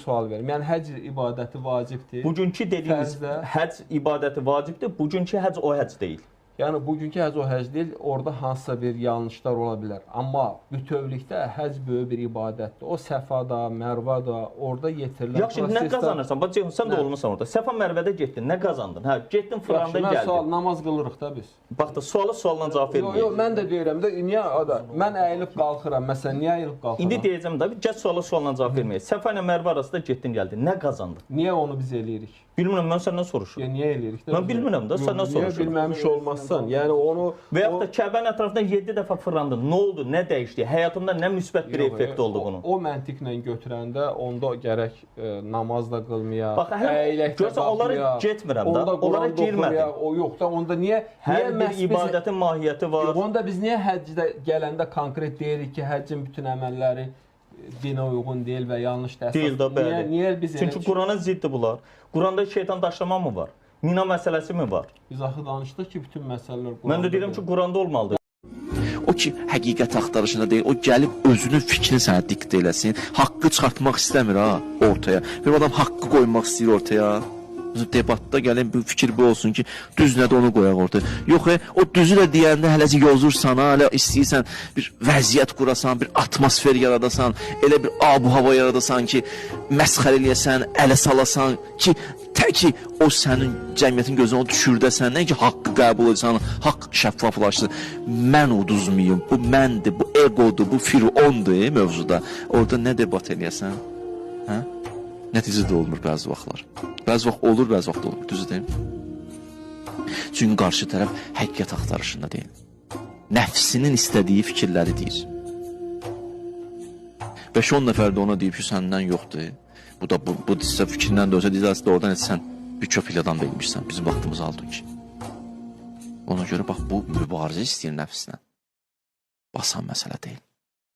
sual verim. Yəni həcc ibadəti vacibdir. Bugünkü dediyiniz həcc ibadəti vacibdir. Bugünkü həcc o həcc deyil. Yəni bugünkü həcc o həcc deyil, orada hansısa bir yanlışlar ola bilər. Amma bütövlükdə həcc böyük bir ibadətdir. O Səfada, Mərvada, orada yetirilən prosesdə... Yaxşı, nə qazanırsan? Bax, sən də olmuşsan orada. Səfa Mərvədə getdin, nə qazandın? Hə, getdin Fıranda gəldin. Yaxşı, mən namaz qılırıq da biz. Bax da, sualla cavab verməyək. Yox, mən də deyirəm də, niyə mən əyilib qalxıram, məsələn, niyə əyilib qalxıram? İndi deyəcəm da, gəl sualla cavab verməyək. Səfa ilə Mərvə arasında getdin, gəldin, nə qazandın? Niyə onu biz eləyirik? Bilmirəm, mən səndən soruşuram. Niyə eləyirik? Mən bilmirəm da, səndən soruşuram. Niyə bilməmiş olmazsan? Yəni onu... Və yaxud da Kəbənin ətrafında 7 dəfə fırlandın. Nə oldu? Nə dəyişdi? Həyatında nə müsbət bir effekt oldu bunun? O məntiqlə götürəndə onda gərək namaz da qılmaya, əyləkdə baxmaya. Onlara getmirəm da, onlara girmədim. O yox da, onda niyə... Hər bir ibadətin mahiyyəti var. Onda biz niyə həccdə gələndə konkret deyirik ki, həccin bütün əməlləri dinə uyğun deyil və yanlış təsir. Deyil də, bəli. Çünki Qurana ziddir bunlar. Quranda şeytan daşlama mı var? Mina məsələsi mi var? Biz axı danışdıq ki, bütün məsələlər Quranda. Mən də deyirəm ki, Quranda olmalıdır. O ki, həqiqət axtarışında deyil, o gəlib özünün fikrini sənə dikt eləsin, haqqı çıxartmaq istəmir ha, ortaya. Bir adam haqqı qoymaq istəyir ortaya. Debatda gəlin bir fikir bu olsun ki, düz nədir onu qoyaq ortaya. Yox, o düzü də deyəndə hələci yozursan, hələ istəyirsən bir vəziyyət qurasan, bir atmosfer yaradasan, elə bir abu-hava yaradasan ki, məsxər eləyəsən, ələ salasan ki, təki o sənin cəmiyyətin gözünə düşürdəsən, nə ki, haqqı qəbul edəsən, haqq şəffaflaşsın. Mən uduzmayım, bu məndir, bu egodur, bu firondur mövzuda. Orada nə debat eləyəsən? Hə? Nəticə də olmur bəzi vaxtlar. Bəzi vaxt olur, bəzi vaxt olmur, düzü deyim. Çünki qarşı tərəf həqiqət axtarışında deyil. Nəfsinin istədiyi fikirləri deyir. 5-10 nəfər də ona deyib ki, səndən yoxdur. Bu da bu fikrindən də olsa, deyəcəksə də oradan sən bir köpək adam deyilmişsən, bizim vaxtımızı aldın ki. Ona görə bax, bu mübarizə istəyir nəfslə. Basan məsələ deyil.